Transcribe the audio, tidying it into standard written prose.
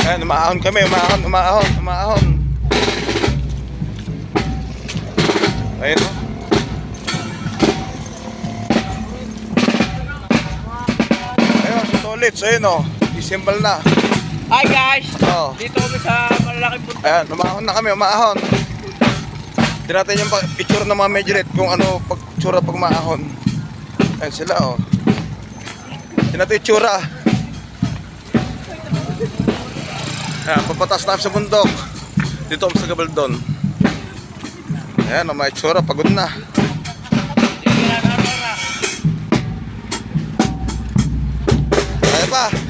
Ayan, umaahon kami, umaahon. Ayun o. Ayun, si Tolits, ayun o. Isimbal na. Hi guys! Oh. Dito kami sa malalaking punta. Ayan, umaahon na kami, umaahon. Tignan natin yung picture ng mga Medjolit kung ano pagtsura pag umaahon. Ayan sila o. Tignan natin yung tsura. Ayan, papatas na sa bundok. Dito sa Gabaldon. Ayan, may tsura, pagod na. Kaya pa.